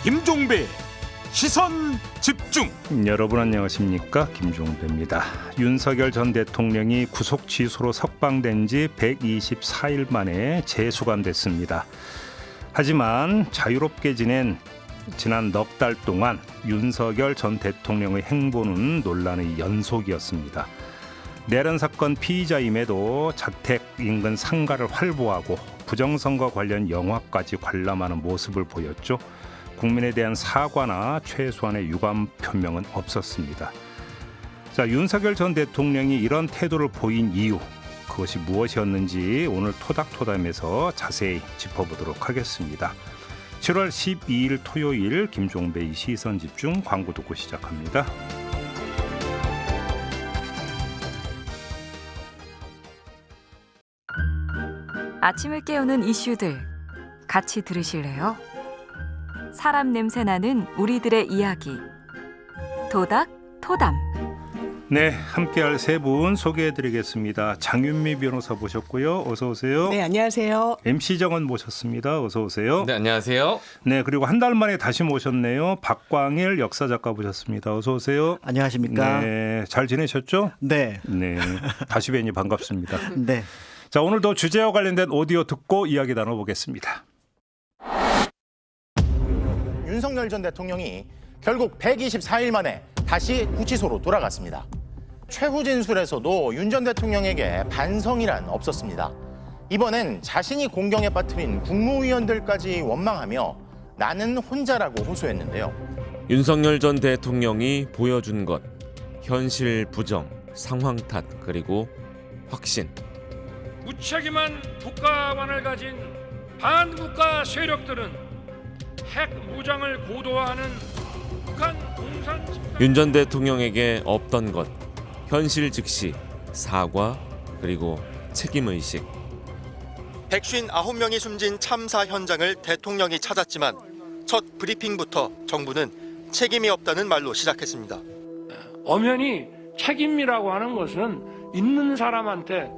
김종배 시선 집중. 여러분 안녕하십니까, 김종배입니다. 윤석열 전 대통령이 구속 취소로 석방된 지 124일 만에 재수감됐습니다. 하지만 자유롭게 지낸 지난 넉 달 동안 윤석열 전 대통령의 행보는 논란의 연속이었습니다. 내란 사건 피의자임에도 자택 인근 상가를 활보하고 부정선거 관련 영화까지 관람하는 모습을 보였죠. 국민에 대한 사과나 최소한의 유감 표명은 없었습니다. 자, 윤석열 전 대통령이 이런 태도를 보인 이유, 그것이 무엇이었는지 오늘 토닥토닥에서 자세히 짚어보도록 하겠습니다. 7월 12일 토요일 김종배의 시선집중, 광고 듣고 시작합니다. 아침을 깨우는 이슈들 같이 들으실래요? 사람 냄새 나는 우리들의 이야기 토닥토담. 네, 함께할 세 분 소개해드리겠습니다. 장윤미 변호사 모셨고요. 어서 오세요. 네, 안녕하세요. MC 정원 모셨습니다. 어서 오세요. 네, 안녕하세요. 네, 그리고 한 달 만에 다시 모셨네요. 박광일 역사작가 모셨습니다. 어서 오세요. 안녕하십니까. 네, 잘 지내셨죠? 네. 네, 다시 뵈니 반갑습니다. 네. 자, 오늘도 주제와 관련된 오디오 듣고 이야기 나눠보겠습니다. 윤석열 전 대통령이 결국 124일 만에 다시 구치소로 돌아갔습니다. 최후 진술에서도 윤 전 대통령에게 반성이란 없었습니다. 이번엔 자신이 공경에 빠뜨린 국무위원들까지 원망하며 나는 혼자라고 호소했는데요. 윤석열 전 대통령이 보여준 것, 현실 부정, 상황 탓, 그리고 확신. 무책임한 국가관을 가진 반국가 세력들은 핵 무장을 고도화하는 북한 공산 집단... 윤 전 대통령에게 없던 것, 현실 즉시, 사과, 그리고 책임의식. 159명이 숨진 참사 현장을 대통령이 찾았지만 첫 브리핑부터 정부는 책임이 없다는 말로 시작했습니다. 엄연히 책임이라고 하는 것은 있는 사람한테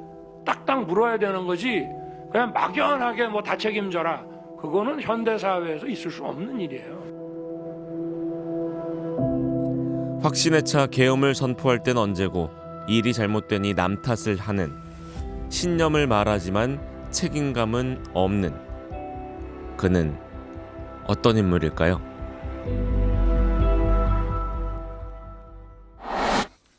딱딱 물어야 되는 거지, 그냥 막연하게 뭐 다 책임져라, 그거는 현대사회에서 있을 수 없는 일이에요. 확신에 차 계엄을 선포할 땐 언제고, 일이 잘못되니 남 탓을 하는, 신념을 말하지만 책임감은 없는, 그는 어떤 인물일까요?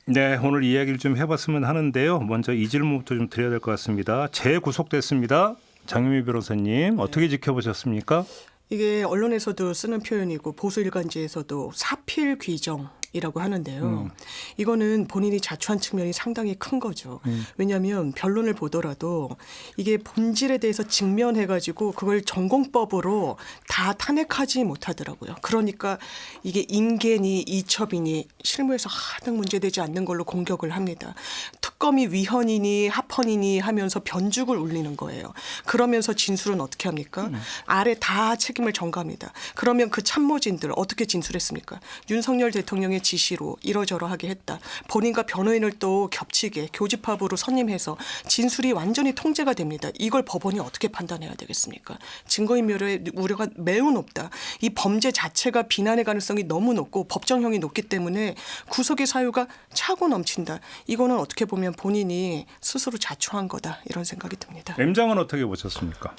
네, 오늘 이야기를 좀 해봤으면 하는데요. 먼저 이 질문부터 좀 드려야 될 것 같습니다. 재구속됐습니다. 장윤미 변호사님, 어떻게 지켜보셨습니까? 이게 언론에서도 쓰는 표현이고 보수 일간지에서도 사필 귀정이라고 하는데요. 이거는 본인이 자초한 측면이 상당히 큰 거죠. 왜냐하면 변론을 보더라도 이게 본질에 대해서 직면해가지고 그걸 전공법으로 다 탄핵하지 못하더라고요. 그러니까 이게 인계니 이첩이니 실무에서 하등 문제되지 않는 걸로 공격을 합니다. 특검이 위헌이니 합헌이니 하면서 변죽을 울리는 거예요. 그러면서 진술은 어떻게 합니까? 아래 다 책임을 전가합니다. 그러면 그 참모진들 어떻게 진술했습니까? 윤석열 대통령의 지시로 이러저러하게 했다. 본인과 변호인을 또 겹치게 교집합으로 선임해서 진술이 완전히 통제가 됩니다. 이걸 법원이 어떻게 판단해야 되겠습니까? 증거인멸의 우려가 매우 높다. 이 범죄 자체가 비난의 가능성이 너무 높고 법정형이 높기 때문에 구속의 사유가 차고 넘친다. 이거는 어떻게 보면 본인이 스스로 자초한 거다, 이런 생각이 듭니다. M장은 어떻게 보셨습니까?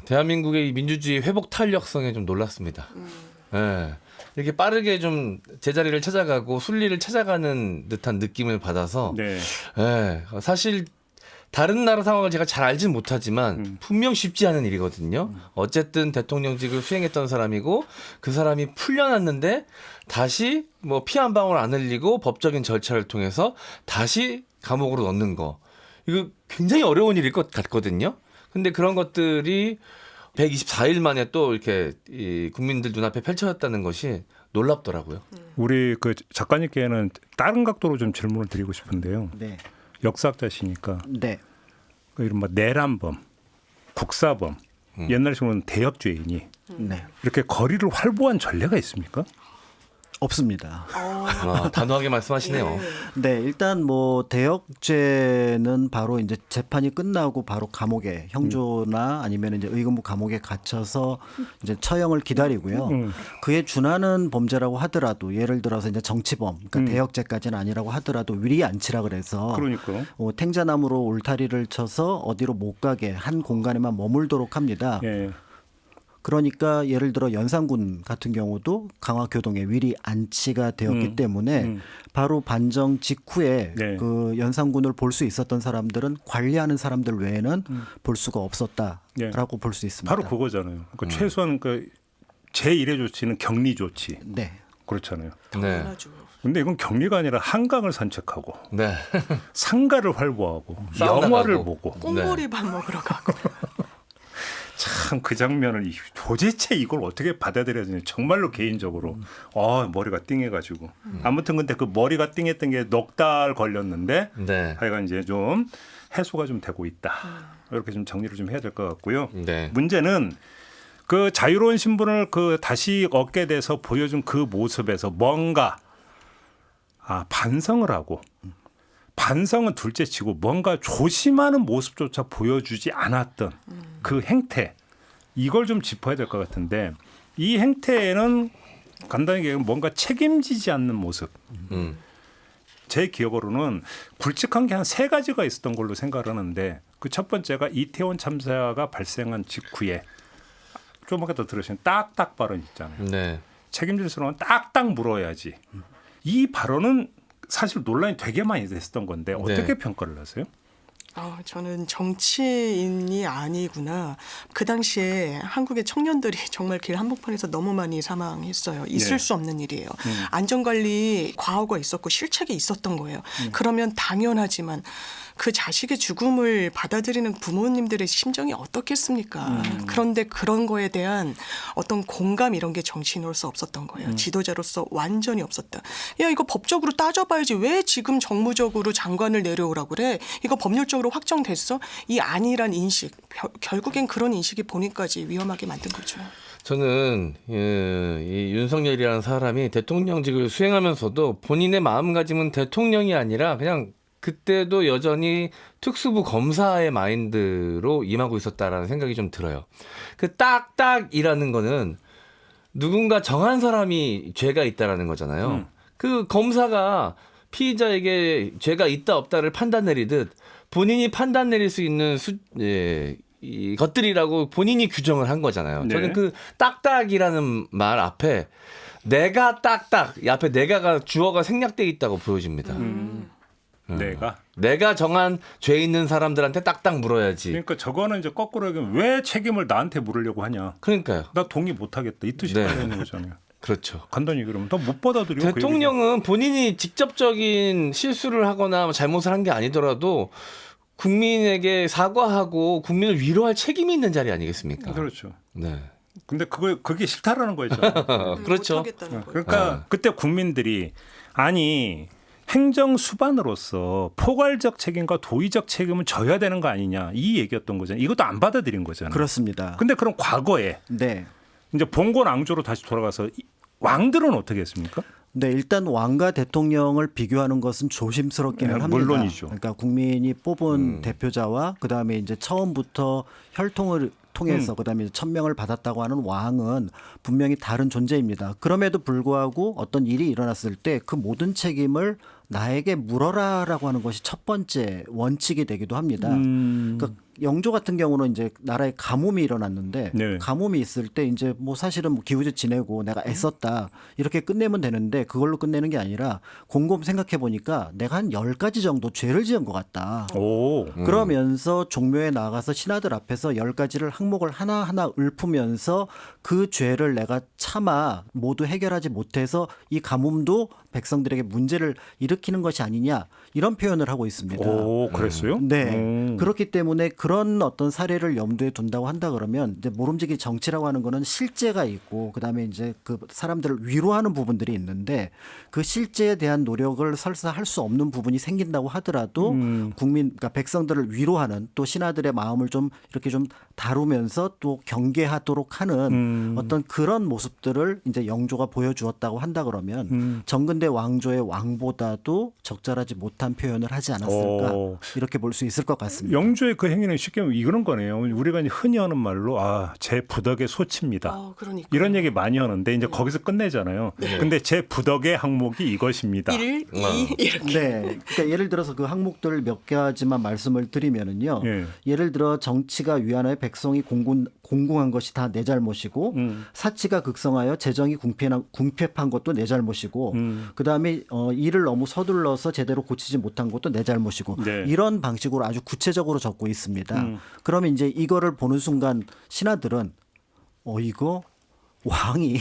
대한민국의 이 민주주의 회복 탄력성에 좀 놀랐습니다. 네. 이렇게 빠르게 좀 제자리를 찾아가고 순리를 찾아가는 듯한 느낌을 받아서 네. 네. 사실 다른 나라 상황을 제가 잘 알진 못하지만 분명 쉽지 않은 일이거든요. 어쨌든 대통령직을 수행했던 사람이고 그 사람이 풀려났는데 다시 뭐 피 한 방울 안 흘리고 법적인 절차를 통해서 다시 감옥으로 넣는 거. 이거 굉장히 어려운 일일 것 같거든요. 근데 그런 것들이 124일 만에 또 이렇게 이 국민들 눈앞에 펼쳐졌다는 것이 놀랍더라고요. 우리 그 작가님께는 다른 각도로 좀 질문을 드리고 싶은데요. 네. 역사학자시니까 네. 그 이른바 내란범, 국사범, 옛날식으로는 대역죄인이 네. 이렇게 거리를 활보한 전례가 있습니까? 없습니다. 와, 단호하게 말씀하시네요. 네, 일단 뭐 대역죄는 바로 이제 재판이 끝나고 바로 감옥에 형조나 아니면 이제 의금부 감옥에 갇혀서 이제 처형을 기다리고요. 그에 준하는 범죄라고 하더라도 예를 들어서 이제 정치범, 그러니까 대역죄까지는 아니라고 하더라도 위리안치라 그래서 그러니까. 탱자나무로 울타리를 쳐서 어디로 못 가게 한 공간에만 머물도록 합니다. 예. 그러니까 예를 들어 연산군 같은 경우도 강화교동에 위리 안치가 되었기 때문에 바로 반정 직후에 네. 그 연산군을 볼 수 있었던 사람들은 관리하는 사람들 외에는 볼 수가 없었다라고 볼 수 있습니다. 바로 그거잖아요. 그러니까 최소한 그 제1의 조치는 격리 조치. 네. 그렇잖아요. 네. 근데 이건 격리가 아니라 한강을 산책하고 네. 상가를 활보하고 사우나 영화를 가고. 보고 꽁보리 밥 먹으러 가고. 참 그 장면을 도대체 이걸 어떻게 받아들여야 되냐 정말로 개인적으로 머리가 띵해가지고 아무튼 근데 그 머리가 띵했던 게 넉 달 걸렸는데 네. 하여간 이제 좀 해소가 좀 되고 있다 이렇게 좀 정리를 좀 해야 될 것 같고요. 네. 문제는 그 자유로운 신분을 그 다시 얻게 돼서 보여준 그 모습에서 뭔가 반성을 하고 반성은 둘째치고 뭔가 조심하는 모습조차 보여주지 않았던 그 행태 이걸 좀 짚어야 될 것 같은데 이 행태에는 간단히 얘기하면 뭔가 책임지지 않는 모습 제 기억으로는 굵직한 게 한 3가지가 있었던 걸로 생각을 하는데 그 첫 번째가 이태원 참사가 발생한 직후에 좀 아까 더 들으신 딱딱 발언 있잖아요. 네. 책임질 수는 딱딱 물어야지. 이 발언은 사실 논란이 되게 많이 됐었던 건데 어떻게 평가를 하세요? 저는 정치인이 아니구나. 그 당시에 한국의 청년들이 정말 길 한복판에서 너무 많이 사망했어요. 있을 수 없는 일이에요. 안전관리 과오가 있었고 실책이 있었던 거예요. 그러면 당연하지만 그 자식의 죽음을 받아들이는 부모님들의 심정이 어떻겠습니까? 그런데 그런 거에 대한 어떤 공감 이런 게 정치인으로서 없었던 거예요. 지도자로서 완전히 없었다. 야, 이거 법적으로 따져봐야지. 왜 지금 정무적으로 장관을 내려오라고 그래? 이거 법률적으로 확정됐어? 이 아니란 인식. 결국엔 그런 인식이 본인까지 위험하게 만든 거죠. 저는 이 윤석열이라는 사람이 대통령직을 수행하면서도 본인의 마음가짐은 대통령이 아니라 그냥 그때도 여전히 특수부 검사의 마인드로 임하고 있었다라는 생각이 좀 들어요. 그 딱딱이라는 거는 누군가 정한 사람이 죄가 있다라는 거잖아요. 그 검사가 피의자에게 죄가 있다 없다를 판단 내리듯 본인이 판단 내릴 수 있는 이 것들이라고 본인이 규정을 한 거잖아요. 네. 저는 그 딱딱이라는 말 앞에 내가 딱딱 이 앞에 내가가 주어가 생략돼 있다고 보여집니다. 내가 정한 죄 있는 사람들한테 딱딱 물어야지. 그러니까 저거는 이제 거꾸로 얘기하면 왜 책임을 나한테 물으려고 하냐. 그러니까요. 나 동의 못하겠다. 이 뜻이 네. 달려 있는 거잖아요. 그렇죠. 간단히 그러면 더 못 받아들여. 대통령은 본인이 직접적인 실수를 하거나 잘못을 한 게 아니더라도 국민에게 사과하고 국민을 위로할 책임이 있는 자리 아니겠습니까? 그렇죠. 네. 근데 그게 싫다라는 거죠. 그렇죠. 그러니까 그때 국민들이 아니 행정 수반으로서 포괄적 책임과 도의적 책임은 져야 되는 거 아니냐 이 얘기였던 거잖아요. 이것도 안 받아들인 거잖아요. 그렇습니다. 근데 그럼 과거에 네. 이제 봉건왕조로 다시 돌아가서 왕들은 어떻게 했습니까? 네, 일단 왕과 대통령을 비교하는 것은 조심스럽기는 네, 합니다. 물론이죠. 그러니까 국민이 뽑은 대표자와 그다음에 이제 처음부터 혈통을 통해서 그다음에 1000명을 받았다고 하는 왕은 분명히 다른 존재입니다. 그럼에도 불구하고 어떤 일이 일어났을 때 그 모든 책임을 나에게 물어라라고 하는 것이 첫 번째 원칙이 되기도 합니다. 그러니까 영조 같은 경우는 이제 나라에 가뭄이 일어났는데 네. 가뭄이 있을 때 이제 뭐 사실은 뭐 기우제 지내고 내가 애썼다 이렇게 끝내면 되는데 그걸로 끝내는 게 아니라 곰곰 생각해 보니까 내가 한 10가지 정도 죄를 지은 것 같다. 오. 그러면서 종묘에 나가서 신하들 앞에서 10가지를 항목을 하나하나 읊으면서 그 죄를 내가 차마 모두 해결하지 못해서 이 가뭄도 백성들에게 문제를 일으키는 것이 아니냐 이런 표현을 하고 있습니다. 오, 그랬어요? 네. 그렇기 때문에 그런 그런 어떤 사례를 염두에 둔다고 한다 그러면 이제 모름지기 정치라고 하는 거는 실제가 있고 그다음에 이제 그 사람들을 위로하는 부분들이 있는데 그 실제에 대한 노력을 설사 할 수 없는 부분이 생긴다고 하더라도 국민 그러니까 백성들을 위로하는 또 신하들의 마음을 좀 이렇게 좀 다루면서 또 경계하도록 하는 어떤 그런 모습들을 이제 영조가 보여주었다고 한다 그러면 정근대 왕조의 왕보다도 적절하지 못한 표현을 하지 않았을까 이렇게 볼 수 있을 것 같습니다. 영조의 그 행위는 쉽게 말하면 이런 거네요. 우리가 이제 흔히 하는 말로 제 부덕의 소치입니다. 그러니까. 이런 얘기 많이 하는데 이제 거기서 끝내잖아요. 근데 제 부덕의 항목이 이것입니다. 1, 2 이렇게. 네. 그러니까 예를 들어서 그 항목들 몇 가지만 말씀을 드리면은요. 예를 들어 정치가 위안하여 백성이 공공한 것이 다 내 잘못이고 사치가 극성하여 재정이 궁핍한 것도 내 잘못이고 그다음에 일을 너무 서둘러서 제대로 고치지 못한 것도 내 잘못이고 네. 이런 방식으로 아주 구체적으로 적고 있습니다. 그러면 이제 이거를 보는 순간 신하들은 이거 왕이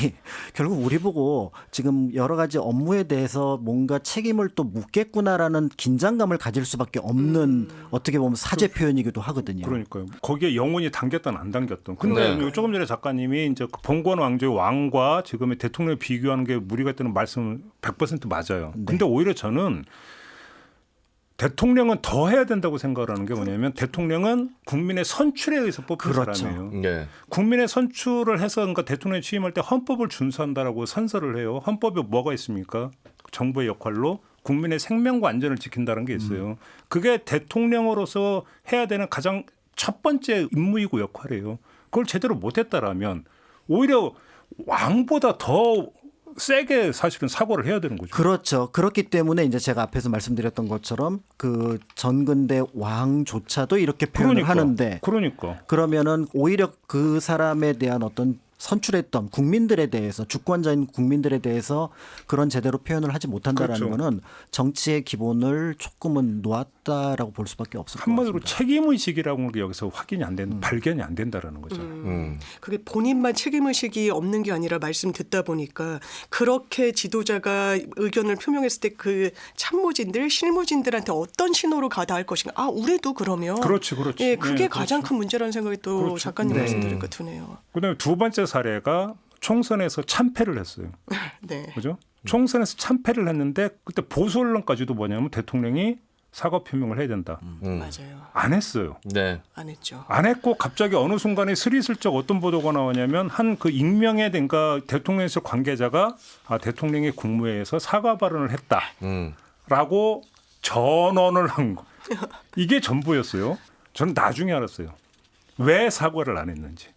결국 우리 보고 지금 여러 가지 업무에 대해서 뭔가 책임을 또 묻겠구나라는 긴장감을 가질 수밖에 없는 어떻게 보면 사죄 표현이기도 하거든요. 그러니까요. 거기에 영혼이 담겼든 안 담겼든. 근데 조금 전에 작가님이 이제 그 봉건 왕조의 왕과 지금의 대통령을 비교하는 게 무리가 있다는 말씀은 100% 맞아요. 근데 오히려 저는 대통령은 더 해야 된다고 생각하는 게 뭐냐면 대통령은 국민의 선출에 의해서 뽑힌 사람이에요. 네. 국민의 선출을 해서 그러니까 대통령이 취임할 때 헌법을 준수한다라고 선서를 해요. 헌법에 뭐가 있습니까? 정부의 역할로 국민의 생명과 안전을 지킨다는 게 있어요. 그게 대통령으로서 해야 되는 가장 첫 번째 임무이고 역할이에요. 그걸 제대로 못했다라면 오히려 왕보다 더 세게 사실은 사과를 해야 되는 거죠. 그렇죠. 그렇기 때문에 이제 제가 앞에서 말씀드렸던 것처럼 그 전근대 왕조차도 이렇게 표현을 하는데 그러면은 오히려 그 사람에 대한 어떤 선출했던 국민들에 대해서 주권자인 국민들에 대해서 그런 제대로 표현을 하지 못한다라는 거는 정치의 기본을 조금은 놓았다라고 볼 수밖에 없을 것 같습니다. 한마디로 책임의식이라고 하는 게 여기서 확인이 안 된, 발견이 안 된다라는 거죠. 그게 본인만 책임의식이 없는 게 아니라 말씀 듣다 보니까 그렇게 지도자가 의견을 표명했을 때 그 참모진들, 실무진들한테 어떤 신호로 가다할 것인가. 우리도 그러면. 그렇지. 예, 그게 가장 큰 문제라는 생각이 또 작가님 말씀 들으니까 드네요. 그다음에 두 번째 사례가 총선에서 참패를 했어요. 네. 그죠? 총선에서 참패를 했는데 그때 보수 언론까지도 뭐냐면 대통령이 사과 표명을 해야 된다. 맞아요. 안 했어요. 네. 안 했죠. 안 했고 갑자기 어느 순간에 스리슬쩍 어떤 보도가 나오냐면 한 그 익명의 그러니까 대통령실 관계자가 대통령이 국무회의에서 사과 발언을 했다라고 전언을 한 거. 이게 전부였어요. 저는 나중에 알았어요. 왜 사과를 안 했는지.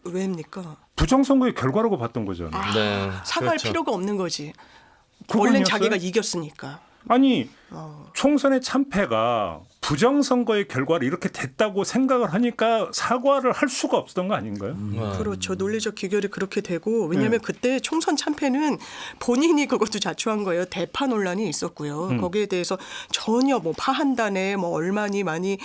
왜입니까? 부정선거의 결과라고 봤던 거죠. 네. 사과할 그렇죠. 필요가 없는 거지. 그거 원래는 아니었어요? 자기가 이겼으니까. 아니 총선의 참패가 부정선거의 결과를 이렇게 됐다고 생각을 하니까 사과를 할 수가 없었던 거 아닌가요? 그렇죠. 논리적 기결이 그렇게 되고 왜냐하면 그때 총선 참패는 본인이 그것도 자초한 거예요. 대파 논란이 있었고요. 거기에 대해서 전혀 뭐 파한단에 뭐 얼마니 많이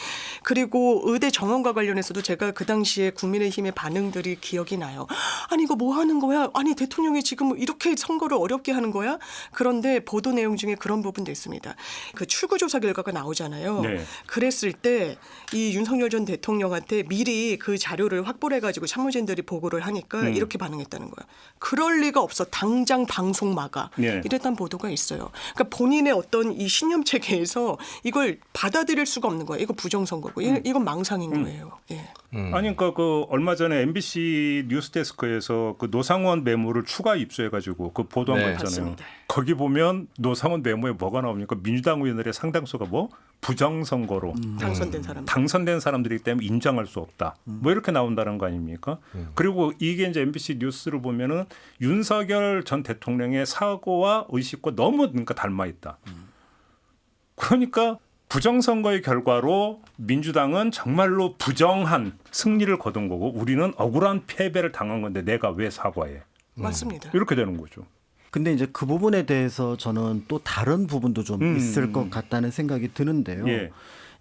그리고 의대 정원과 관련해서도 제가 그 당시에 국민의힘의 반응들이 기억이 나요. 아니 이거 뭐 하는 거야? 아니 대통령이 지금 이렇게 선거를 어렵게 하는 거야? 그런데 보도 내용 중에 그런 부분도 있습니다. 그 출구조사 결과가 나오잖아요. 네. 그랬을 때 이 윤석열 전 대통령한테 미리 그 자료를 확보를 해가지고 참모진들이 보고를 하니까 이렇게 반응했다는 거야. 그럴 리가 없어. 당장 방송 막아. 네. 이랬던 보도가 있어요. 그러니까 본인의 어떤 이 신념 체계에서 이걸 받아들일 수가 없는 거예요. 이거 부정선거고. 이건 망상인 거예요. 예. 아니 그러니까 그 얼마 전에 MBC 뉴스데스크에서 그 노상원 메모를 추가 입수해가지고 그 보도한 거 있잖아요. 맞습니다. 거기 보면 노상원 메모에 뭐가 나옵니까? 민주당 의원들의 상당수가 뭐 부정선거로 당선된 사람들이기 때문에 인정할 수 없다. 뭐 이렇게 나온다는 거 아닙니까? 그리고 이게 이제 MBC 뉴스를 보면은 윤석열 전 대통령의 사고와 의식과 너무 그러니까 닮아 있다. 그러니까 부정선거의 결과로 민주당은 정말로 부정한 승리를 거둔 거고 우리는 억울한 패배를 당한 건데 내가 왜 사과해? 맞습니다. 이렇게 되는 거죠. 근데 이제 그 부분에 대해서 저는 또 다른 부분도 좀 있을 것 같다는 생각이 드는데요. 예.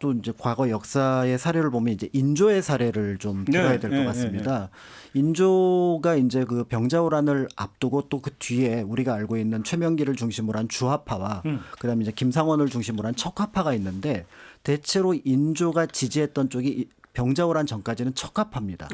또 이제 과거 역사의 사례를 보면 이제 인조의 사례를 좀 들어야 될 것 같습니다. 인조가 이제 그 병자호란을 앞두고 또 그 뒤에 우리가 알고 있는 최명기를 중심으로 한 주화파와 그다음에 이제 김상원을 중심으로 한 척화파가 있는데 대체로 인조가 지지했던 쪽이 병자호란 전까지는 척화파입니다.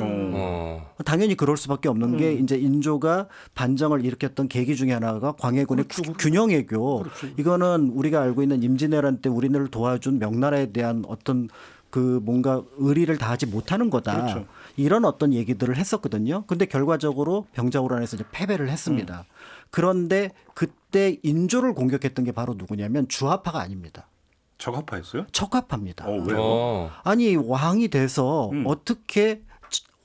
당연히 그럴 수밖에 없는 게 이제 인조가 반정을 일으켰던 계기 중에 하나가 광해군의 균형외교. 이거는 우리가 알고 있는 임진왜란 때 우리를 도와준 명나라에 대한 어떤 그 뭔가 의리를 다하지 못하는 거다. 이런 어떤 얘기들을 했었거든요. 근데 결과적으로 병자호란에서 이제 패배를 했습니다. 그런데 그때 인조를 공격했던 게 바로 누구냐면 주화파가 아닙니다. 적합파였어요? 척화파입니다. 왜요? 아니 왕이 돼서 어떻게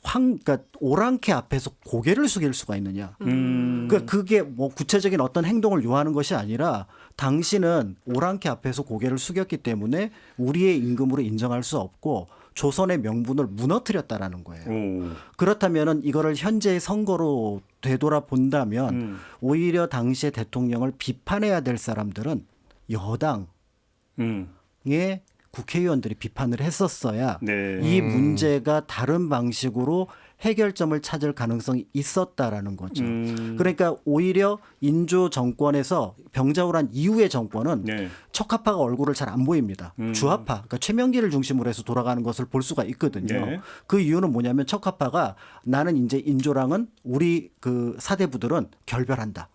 그러니까 오랑캐 앞에서 고개를 숙일 수가 있느냐. 그러니까 그게 뭐 구체적인 어떤 행동을 요하는 것이 아니라 당신은 오랑캐 앞에서 고개를 숙였기 때문에 우리의 임금으로 인정할 수 없고 조선의 명분을 무너뜨렸다라는 거예요. 그렇다면은 이거를 현재의 선거로 되돌아본다면 오히려 당시의 대통령을 비판해야 될 사람들은 여당 의 국회의원들이 비판을 했었어야 이 문제가 다른 방식으로 해결점을 찾을 가능성이 있었다라는 거죠. 그러니까 오히려 인조 정권에서 병자호란 이후의 정권은 척화파가 얼굴을 잘 안 보입니다. 주화파, 그러니까 최명기를 중심으로 해서 돌아가는 것을 볼 수가 있거든요. 그 이유는 뭐냐면 척화파가 나는 이제 인조랑은 우리 그 사대부들은 결별한다.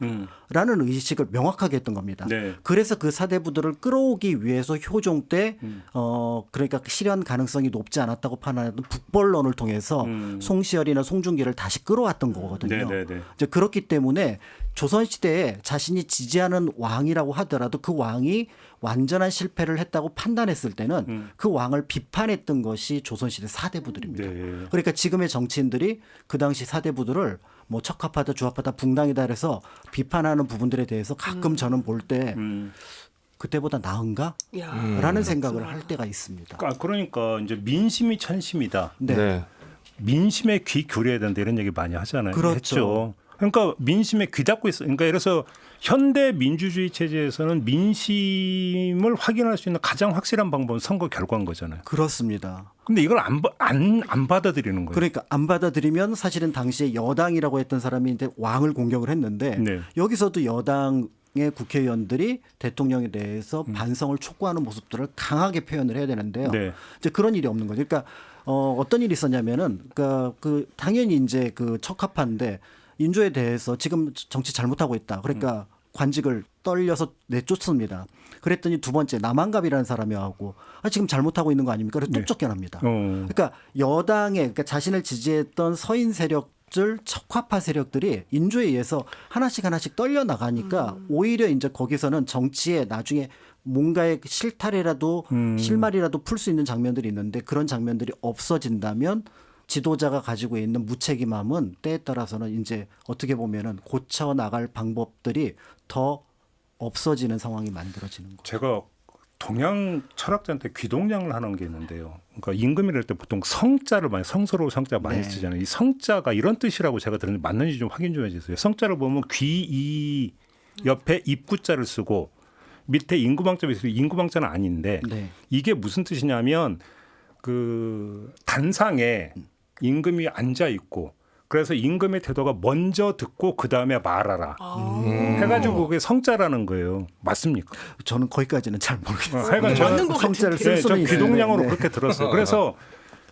라는 의식을 명확하게 했던 겁니다. 그래서 그 사대부들을 끌어오기 위해서 효종 때 그러니까 실현 가능성이 높지 않았다고 판단했던 북벌론을 통해서 송시열이나 송중기를 다시 끌어왔던 거거든요. 이제 그렇기 때문에 조선시대에 자신이 지지하는 왕이라고 하더라도 그 왕이 완전한 실패를 했다고 판단했을 때는 그 왕을 비판했던 것이 조선시대 사대부들입니다. 그러니까 지금의 정치인들이 그 당시 사대부들을 뭐 척화파다 주화파다 붕당이다 그래서 비판하는 부분들에 대해서 가끔 저는 볼 때 그때보다 나은가? 라는 생각을 할 때가 있습니다. 그러니까 이제 민심이 천심이다. 민심에 귀 기울여야 된다 이런 얘기 많이 하잖아요. 그렇죠. 했죠. 그러니까 민심에 귀 닫고 있어. 그러니까 그래서 현대 민주주의 체제에서는 민심을 확인할 수 있는 가장 확실한 방법은 선거 결과인 거잖아요. 그렇습니다. 근데 이걸 안 받아들이는 거예요. 그러니까 안 받아들이면 사실은 당시에 여당이라고 했던 사람이 이제 왕을 공격을 했는데 여기서도 여당의 국회의원들이 대통령에 대해서 반성을 촉구하는 모습들을 강하게 표현을 해야 되는데요. 이제 그런 일이 없는 거죠. 그러니까 어떤 일이 있었냐면은 그러니까 그 당연히 이제 그 척화파인데 인조에 대해서 지금 정치 잘못하고 있다. 그러니까 관직을 떨려서 내쫓습니다. 그랬더니 두 번째 남한갑이라는 사람이 하고 지금 잘못하고 있는 거 아닙니까? 그래서 또 쫓겨납니다. 그러니까 여당의 그러니까 자신을 지지했던 서인 세력들 척화파 세력들이 인조에 의해서 하나씩 떨려 나가니까 오히려 이제 거기서는 정치에 나중에 뭔가의 실타래라도 실마리라도 풀 수 있는 장면들이 있는데 그런 장면들이 없어진다면 지도자가 가지고 있는 무책임함은 때에 따라서는 이제 어떻게 보면은 고쳐 나갈 방법들이 더 없어지는 상황이 만들어지는 거죠. 제가 동양 철학자한테 귀동냥을 하는 게 있는데요. 그러니까 임금이랄 때 보통 성자를 많이 성서로 성자 많이 쓰잖아요. 이 성자가 이런 뜻이라고 제가 들었는데 맞는지 좀 확인 좀 해주세요. 성자를 보면 귀이 옆에 입구자를 쓰고 밑에 인구방자가 있어요. 인구방자는 아닌데 이게 무슨 뜻이냐면 그 단상에 임금이 앉아 있고 그래서 임금의 태도가 먼저 듣고 그 다음에 말하라 해가지고 그게 성자라는 거예요. 맞습니까? 저는 거기까지는 잘 모르겠어요. 하여간 저는 성자를 쓸 수는 있어요. 귀동냥으로 그렇게 들었어요. 그래서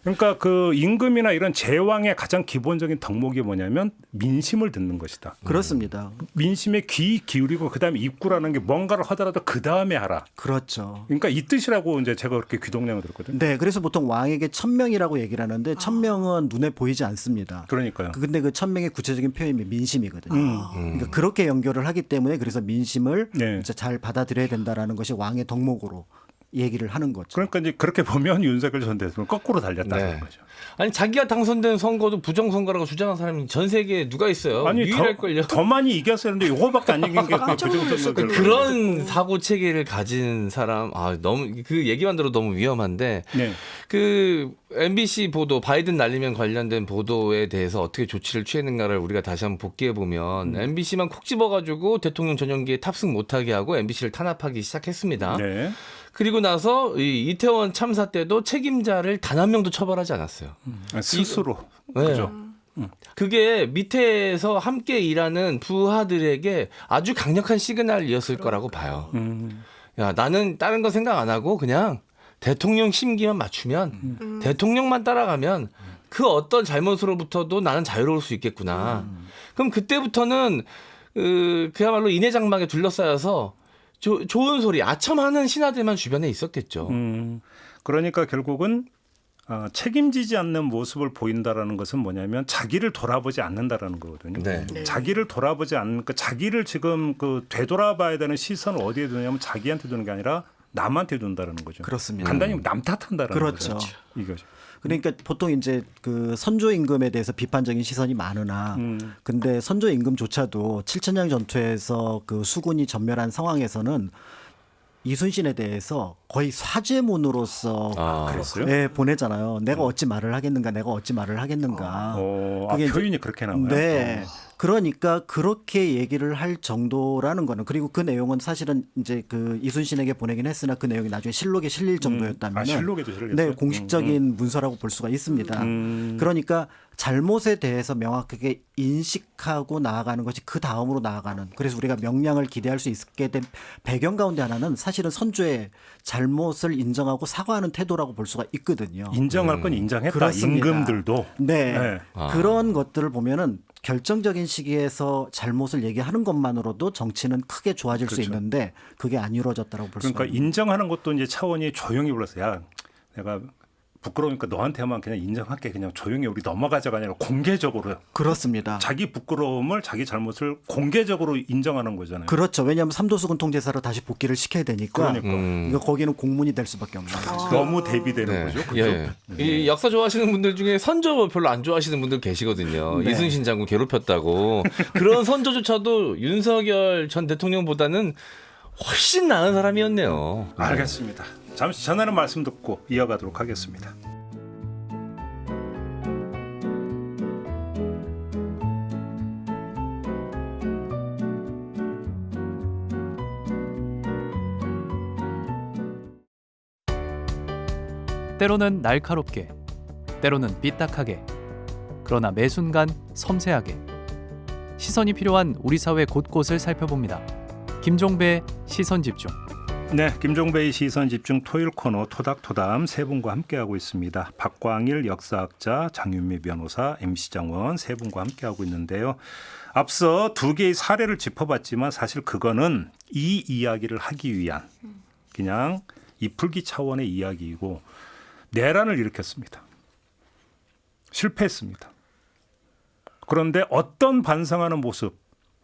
그러니까 그 임금이나 이런 제왕의 가장 기본적인 덕목이 뭐냐면 민심을 듣는 것이다. 그렇습니다. 민심에 귀 기울이고 그다음에 입구라는 게 뭔가를 하더라도 그다음에 하라. 그렇죠. 그러니까 이 뜻이라고 이제 제가 그렇게 귀동냥을 들었거든요. 네, 그래서 보통 왕에게 1000명이라고 얘기를 하는데 1000명은 눈에 보이지 않습니다. 그러니까요. 근데 그 1000명의 구체적인 표현이 민심이거든요. 그러니까 그렇게 연결을 하기 때문에 그래서 민심을 이제 잘 받아들여야 된다라는 것이 왕의 덕목으로 얘기를 하는 거죠. 그러니까 이제 그렇게 보면 윤석열 전 대통령 거꾸로 달렸다는 거죠. 아니 자기가 당선된 선거도 부정선거라고 주장한 사람이 전 세계에 누가 있어요? 아니 유일할걸요. 더 많이 이겼었는데 이거밖에 안 이긴 게 부정선거. 그런 사고 체계를 가진 사람 너무 그 얘기만 들어도 너무 위험한데 그 MBC 보도 바이든 날리면 관련된 보도에 대해서 어떻게 조치를 취했는가를 우리가 다시 한번 복기해 보면 MBC만 콕 집어가지고 대통령 전용기에 탑승 못하게 하고 MBC를 탄압하기 시작했습니다. 그리고 나서 이 이태원 참사 때도 책임자를 단 한 명도 처벌하지 않았어요. 스스로. 네. 그죠. 그게 밑에서 함께 일하는 부하들에게 아주 강력한 시그널이었을 거라고 봐요. 야, 나는 다른 거 생각 안 하고 그냥 대통령 심기만 맞추면 대통령만 따라가면 그 어떤 잘못으로부터도 나는 자유로울 수 있겠구나. 그럼 그때부터는 그야말로 인해장막에 둘러싸여서 좋은 소리, 아첨하는 신하들만 주변에 있었겠죠. 그러니까 결국은 책임지지 않는 모습을 보인다라는 것은 뭐냐면 자기를 돌아보지 않는다라는 거거든요. 네. 자기를 돌아보지 않으니까 자기를 지금 되돌아봐야 되는 시선을 어디에 두냐면 자기한테 두는 게 아니라 남한테 둔다라는 거죠. 그렇습니다. 간단히 남 탓한다라는 그렇죠. 거죠. 이거죠. 그러니까 보통 이제 그 선조 임금에 대해서 비판적인 시선이 많으나 근데 선조 임금조차도 7천량 전투에서 그 수군이 전멸한 상황에서는 이순신에 대해서 거의 사죄문으로서 그랬어요? 네, 보내잖아요. 내가 어찌 말을 하겠는가, 내가 어찌 말을 하겠는가. 그게 표현이 그렇게 나와요. 네. 그러니까 그렇게 얘기를 할 정도라는 거는 그리고 그 내용은 사실은 이제 그 이순신에게 보내긴 했으나 그 내용이 나중에 실록에 실릴 정도였다면 실록에도 실렸어요? 네, 공식적인 문서라고 볼 수가 있습니다. 그러니까 잘못에 대해서 명확하게 인식하고 나아가는 것이 그 다음으로 나아가는 그래서 우리가 명량을 기대할 수 있게 된 배경 가운데 하나는 사실은 선조의 잘못을 인정하고 사과하는 태도라고 볼 수가 있거든요. 인정할 건 인정했다. 그렇습니다. 임금들도. 네. 그런 것들을 보면은 결정적인 시기에서 잘못을 얘기하는 것만으로도 정치는 크게 좋아질 수 있는데 그게 안 이루어졌다고 볼 수가 그러니까 인정하는 것도 이제 차원이 조용히 불러서 야 내가 부끄러우니까 너한테만 그냥 인정할게 그냥 조용히 우리 넘어가자가 아니라 공개적으로 그렇습니다. 자기 부끄러움을 자기 잘못을 공개적으로 인정하는 거잖아요. 그렇죠. 왜냐하면 삼도수군 통제사로 다시 복귀를 시켜야 되니까 그러니까. 이거 거기는 공문이 될 수밖에 없는 거죠. 너무 대비되는 거죠. 그렇죠? 예. 이 역사 좋아하시는 분들 중에 선조 별로 안 좋아하시는 분들 계시거든요. 네. 이순신 장군 괴롭혔다고. 그런 선조조차도 윤석열 전 대통령보다는 훨씬 나은 사람이었네요. 알겠습니다. 잠시 전하는 말씀 듣고 이어가도록 하겠습니다. 때로는 날카롭게, 때로는 삐딱하게, 그러나 매 순간 섬세하게 시선이 필요한 우리 사회 곳곳을 살펴봅니다. 김종배의 시선집중. 네, 김종배의 시선집중 토요일 코너 토닥토담 세 분과 함께하고 있습니다. 박광일 역사학자, 장윤미 변호사, MC 장원 세 분과 함께하고 있는데요. 앞서 두 개의 사례를 짚어봤지만 사실 그거는 이 이야기를 하기 위한 그냥 이풀기 차원의 이야기이고 내란을 일으켰습니다. 실패했습니다. 그런데 어떤 반성하는 모습,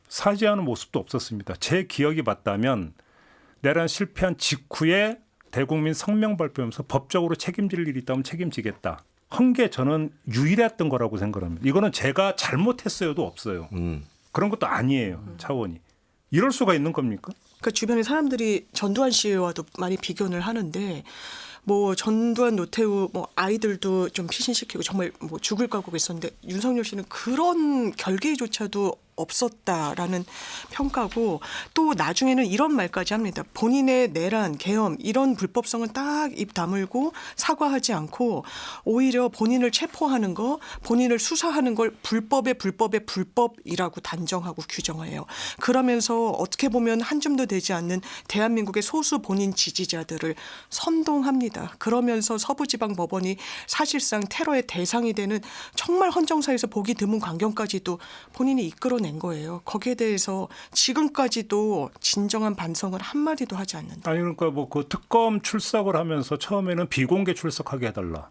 사죄하는 모습도 없었습니다. 제 기억이 맞다면 내란 실패한 직후에 대국민 성명 발표하면서 법적으로 책임질 일이 있다면 책임지겠다. 한 게 저는 유일했던 거라고 생각합니다. 이거는 제가 잘못했어요도 없어요. 그런 것도 아니에요. 차원이. 이럴 수가 있는 겁니까? 그 주변에 사람들이 전두환 씨와도 많이 비교를 하는데 뭐 전두환, 노태우 뭐 아이들도 좀 피신시키고 정말 뭐 죽을 각오가 있었는데 윤석열 씨는 그런 결계조차도 없었다라는 평가고 또 나중에는 이런 말까지 합니다. 본인의 내란, 계엄 이런 불법성은 딱 입 다물고 사과하지 않고 오히려 본인을 체포하는 거, 본인을 수사하는 걸 불법의 불법이라고 단정하고 규정해요. 그러면서 어떻게 보면 한 줌도 되지 않는 대한민국의 소수 본인 지지자들을 선동합니다. 그러면서 서부지방법원이 사실상 테러의 대상이 되는 정말 헌정사에서 보기 드문 광경까지도 본인이 이끌어낸 거예요. 거기에 대해서 지금까지도 진정한 반성을 한마디도 하지 않는다. 아니 그러니까 뭐 그 특검 출석을 하면서 처음에는 비공개 출석하게 해달라.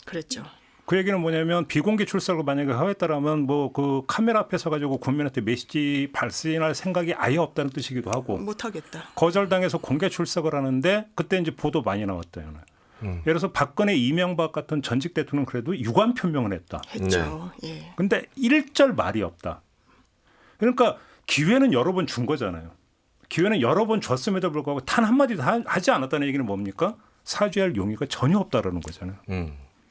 그랬죠. 그 얘기는 뭐냐면 비공개 출석을 만약에 하겠다라면 뭐 그 카메라 앞에 서가지고 국민한테 메시지 발신할 생각이 아예 없다는 뜻이기도 하고 못하겠다. 거절당해서 공개 출석을 하는데 그때 이제 보도 많이 나왔대요. 예를 들어서 박근혜, 이명박 같은 전직 대통령 그래도 유감 표명을 했다. 했죠. 예. 근데 일절 말이 없다. 그러니까 기회는 여러 번 준 거잖아요. 기회는 여러 번 줬음에도 불구하고 단 한마디도 하지 않았다는 얘기는 뭡니까? 사죄할 용의가 전혀 없다라는 거잖아요.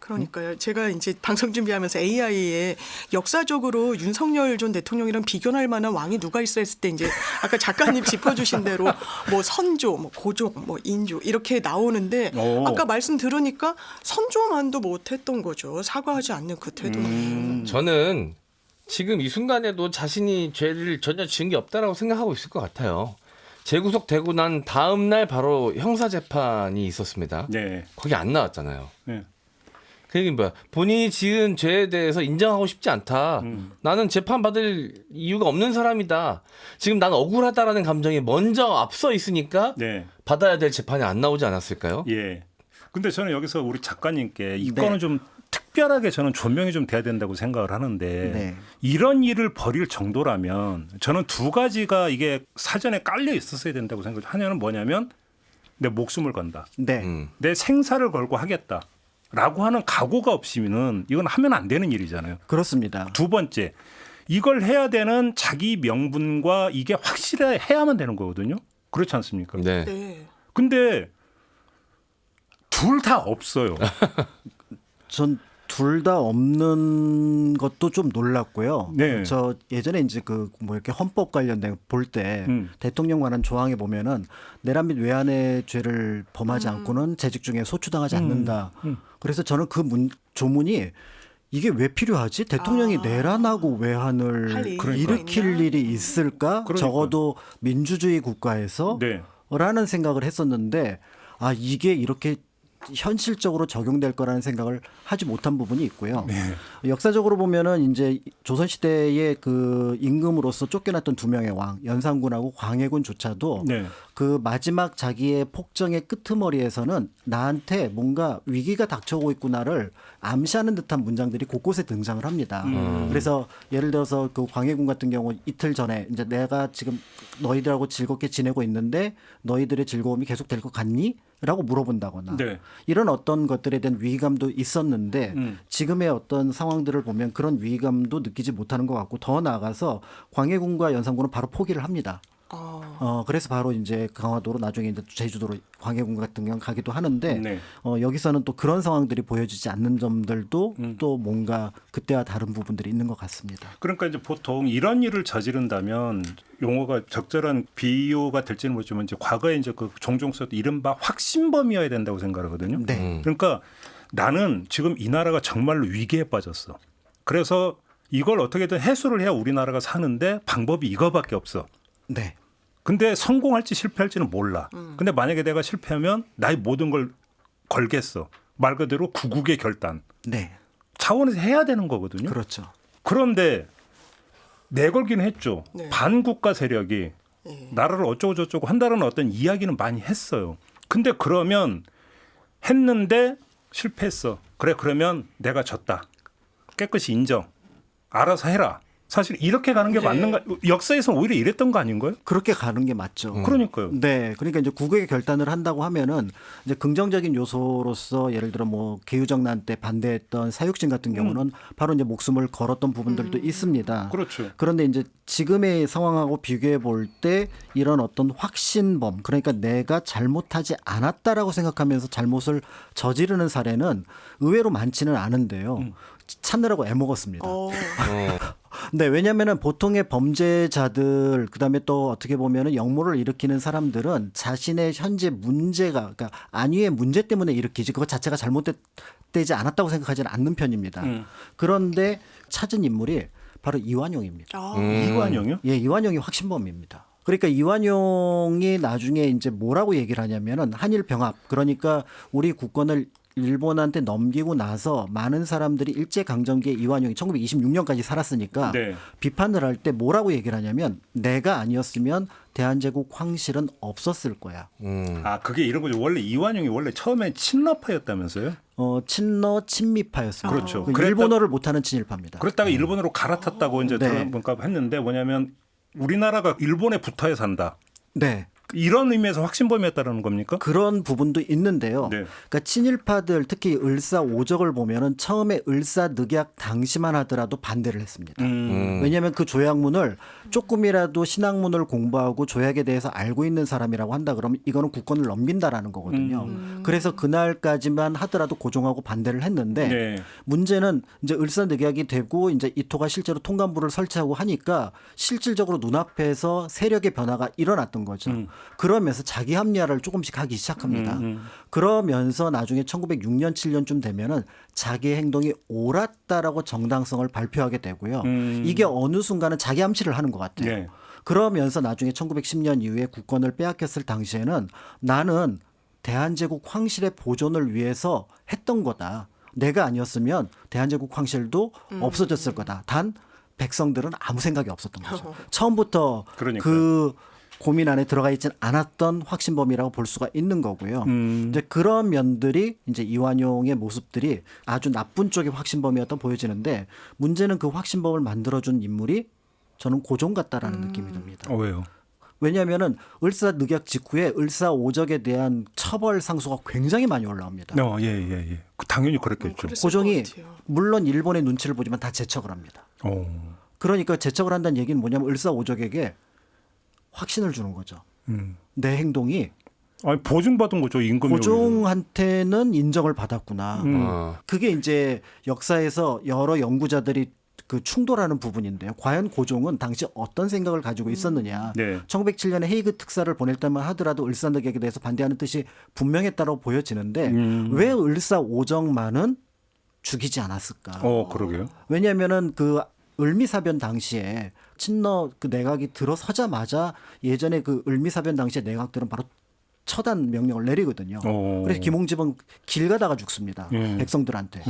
그러니까요. 제가 이제 방송 준비하면서 AI에 역사적으로 윤석열 전 대통령이랑 비교할 만한 왕이 누가 있어 했을 때 이제 아까 작가님 짚어주신 대로 뭐 선조, 뭐 고종, 뭐 인조 이렇게 나오는데 아까 말씀 들으니까 선조만도 못했던 거죠. 사과하지 않는 그 태도는. 저는 지금 이 순간에도 자신이 죄를 전혀 지은 게 없다라고 생각하고 있을 것 같아요. 재구속되고 난 다음 날 바로 형사 재판이 있었습니다. 네. 거기 안 나왔잖아요. 네. 그 얘기는 뭐야? 본인이 지은 죄에 대해서 인정하고 싶지 않다. 나는 재판받을 이유가 없는 사람이다. 지금 난 억울하다라는 감정이 먼저 앞서 있으니까 네. 받아야 될 재판이 안 나오지 않았을까요? 예. 근데 저는 여기서 우리 작가님께 이 네. 건은 좀 특별하게 저는 조명이 좀 돼야 된다고 생각을 하는데 네. 이런 일을 벌일 정도라면 저는 두 가지가 이게 사전에 깔려 있었어야 된다고 생각해요. 하나는 뭐냐면 내 목숨을 건다. 네. 내 생사를 걸고 하겠다라고 하는 각오가 없으면은 이건 하면 안 되는 일이잖아요. 그렇습니다. 두 번째, 이걸 해야 되는 자기 명분과 이게 확실해야만 되는 거거든요. 그렇지 않습니까? 네. 네. 근데 둘 다 없어요. 전 둘 다 없는 것도 좀 놀랐고요. 네. 저 예전에 이제 그 뭐 이렇게 헌법 관련된 볼 때 대통령 관한 조항에 보면은 내란 및 외환의 죄를 범하지 않고는 재직 중에 소추당하지 않는다. 그래서 저는 그 조문이 이게 왜 필요하지? 대통령이 내란하고 외환을 일으킬 일이 있을까? 그러니까. 적어도 민주주의 국가에서 네. 라는 생각을 했었는데 아 이게 이렇게 현실적으로 적용될 거라는 생각을 하지 못한 부분이 있고요. 네. 역사적으로 보면은 이제 조선 시대의 그 임금으로서 쫓겨났던 두 명의 왕 연산군하고 광해군조차도 네. 그 마지막 자기의 폭정의 끄트머리에서는 나한테 뭔가 위기가 닥쳐오고 있구나를 암시하는 듯한 문장들이 곳곳에 등장을 합니다. 그래서 예를 들어서 그 광해군 같은 경우 이틀 전에 이제 내가 지금 너희들하고 즐겁게 지내고 있는데 너희들의 즐거움이 계속 될 것 같니? 라고 물어본다거나 네. 이런 어떤 것들에 대한 위기감도 있었는데 지금의 어떤 상황들을 보면 그런 위기감도 느끼지 못하는 것 같고 더 나아가서 광해군과 연산군은 바로 포기를 합니다. 그래서 바로 이제 강화도로 나중에 이제 제주도로 광해군 같은 경우 가기도 하는데 네. 여기서는 또 그런 상황들이 보여지지 않는 점들도 또 뭔가 그때와 다른 부분들이 있는 것 같습니다. 그러니까 이제 보통 이런 일을 저지른다면 용어가 적절한 비유가 될지는 모르지만 이제 과거에 이제 그 종종 썼던 이른바 확신범이어야 된다고 생각하거든요. 네. 그러니까 나는 지금 이 나라가 정말로 위기에 빠졌어. 그래서 이걸 어떻게든 해소를 해야 우리나라가 사는데 방법이 이거밖에 없어. 네. 근데 성공할지 실패할지는 몰라. 근데 만약에 내가 실패하면 나의 모든 걸 걸겠어. 말 그대로 구국의 결단. 네. 차원에서 해야 되는 거거든요. 그렇죠. 그런데 내걸기는 했죠. 네. 반국가 세력이 나라를 어쩌고 저쩌고 한다는 어떤 이야기는 많이 했어요. 근데 그러면 했는데 실패했어. 그래 그러면 내가 졌다. 깨끗이 인정. 알아서 해라. 사실 이렇게 가는 게 맞는가? 역사에서는 오히려 이랬던 거 아닌가요? 그렇게 가는 게 맞죠. 그러니까요. 네, 그러니까 이제 국외의 결단을 한다고 하면은 이제 긍정적인 요소로서 예를 들어 뭐 개유정난 때 반대했던 사육진 같은 경우는 바로 이제 목숨을 걸었던 부분들도 있습니다. 그렇죠. 그런데 이제 지금의 상황하고 비교해 볼 때 이런 어떤 확신범, 그러니까 내가 잘못하지 않았다라고 생각하면서 잘못을 저지르는 사례는 의외로 많지는 않은데요. 찾느라고 애먹었습니다. 네, 왜냐하면은 보통의 범죄자들 그다음에 또 어떻게 보면은 역모를 일으키는 사람들은 자신의 현재 문제가 그러니까 안위의 문제 때문에 일으키지 그것 자체가 잘못되지 않았다고 생각하지는 않는 편입니다. 그런데 찾은 인물이 바로 이완용입니다. 이완용이요? 예, 이완용이 확신범입니다. 그러니까 이완용이 나중에 이제 뭐라고 얘기를 하냐면은 한일 병합 그러니까 우리 국권을 일본한테 넘기고 나서 많은 사람들이 일제강점기에 이완용이 1926년까지 살았으니까 네. 비판을 할 때 뭐라고 얘기를 하냐면 내가 아니었으면 대한제국 황실은 없었을 거야. 아 그게 이런 거죠. 원래 이완용이 원래 처음에 친러파였다면서요? 친미파였습니다. 그렇죠. 그 일본어를 못하는 친일파입니다. 그랬다가 일본으로 갈아탔다고 이제 네. 들어볼까 했는데 뭐냐면 우리나라가 일본에 붙어야 산다. 네. 이런 의미에서 확신범이었다는 겁니까? 그런 부분도 있는데요. 네. 그러니까 친일파들 특히 을사오적을 보면은 처음에 을사늑약 당시만 하더라도 반대를 했습니다. 왜냐하면 그 조약문을 조금이라도 신학문을 공부하고 조약에 대해서 알고 있는 사람이라고 한다 그러면 이거는 국권을 넘긴다라는 거거든요. 그래서 그날까지만 하더라도 고종하고 반대를 했는데 네. 문제는 이제 을사늑약이 되고 이제 이토가 실제로 통감부를 설치하고 하니까 실질적으로 눈앞에서 세력의 변화가 일어났던 거죠. 그러면서 자기 합리화를 조금씩 하기 시작합니다. 그러면서 나중에 1906년 7년쯤 되면은 자기의 행동이 옳았다라고 정당성을 발표하게 되고요. 이게 어느 순간은 자기 암시를 하는 것 같아요. 네. 그러면서 나중에 1910년 이후에 국권을 빼앗겼을 당시에는 나는 대한제국 황실의 보존을 위해서 했던 거다. 내가 아니었으면 대한제국 황실도 없어졌을 거다. 단 백성들은 아무 생각이 없었던 거죠. 처음부터 그러니까요. 그 고민 안에 들어가 있진 않았던 확신범이라고 볼 수가 있는 거고요. 이제 그런 면들이 이제 이완용의 모습들이 아주 나쁜 쪽의 확신범이었던 보여지는데 문제는 그 확신범을 만들어준 인물이 저는 고종 같다라는 느낌이 듭니다. 왜요? 왜냐하면은 을사늑약 직후에 을사오적에 대한 처벌 상소가 굉장히 많이 올라옵니다. 예. 당연히 그랬겠죠. 고종이 물론 일본의 눈치를 보지만 다 제척을 합니다. 그러니까 제척을 한다는 얘기는 뭐냐면 을사오적에게 확신을 주는 거죠. 내 행동이 아니, 보증받은 거죠. 임금이. 고종한테는 인정을 받았구나. 그게 이제 역사에서 여러 연구자들이 그 충돌하는 부분인데요. 과연 고종은 당시 어떤 생각을 가지고 있었느냐. 네. 1907년에 헤이그 특사를 보낼 때만 하더라도 을사늑약에 대해서 반대하는 뜻이 분명했다고 보여지는데 왜 을사오적만은 죽이지 않았을까. 그러게요. 왜냐하면은 그 을미사변 당시에 친러 그 내각이 들어서자마자 예전에 그 을미사변 당시에 내각들은 바로 처단 명령을 내리거든요. 그래서 김홍집은 길 가다가 죽습니다. 백성들한테.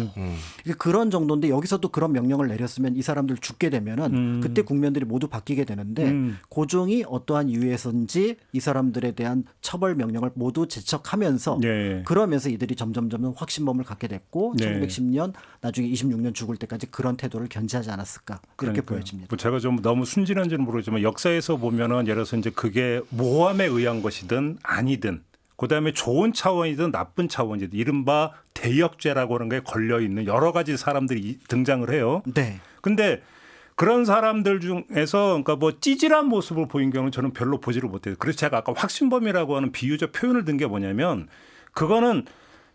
그런 정도인데 여기서도 그런 명령을 내렸으면 이 사람들 죽게 되면은 그때 국면들이 모두 바뀌게 되는데 고종이 어떠한 이유에서인지 이 사람들에 대한 처벌 명령을 모두 제척하면서 그러면서 이들이 점점 확신범을 갖게 됐고 1910년 나중에 26년 죽을 때까지 그런 태도를 견지하지 않았을까 그렇게 보여집니다. 뭐 제가 좀 너무 순진한지는 모르지만 역사에서 보면은 예를 들어서 이제 그게 모함에 의한 것이든 아니든 그다음에 좋은 차원이든 나쁜 차원이든 이른바 대역죄라고 하는 게 걸려 있는 여러 가지 사람들이 등장을 해요. 네. 근데 그런 사람들 중에서 그러니까 뭐 찌질한 모습을 보인 경우는 저는 별로 보지를 못해요. 그래서 제가 아까 확신범이라고 하는 비유적 표현을 든 게 뭐냐면 그거는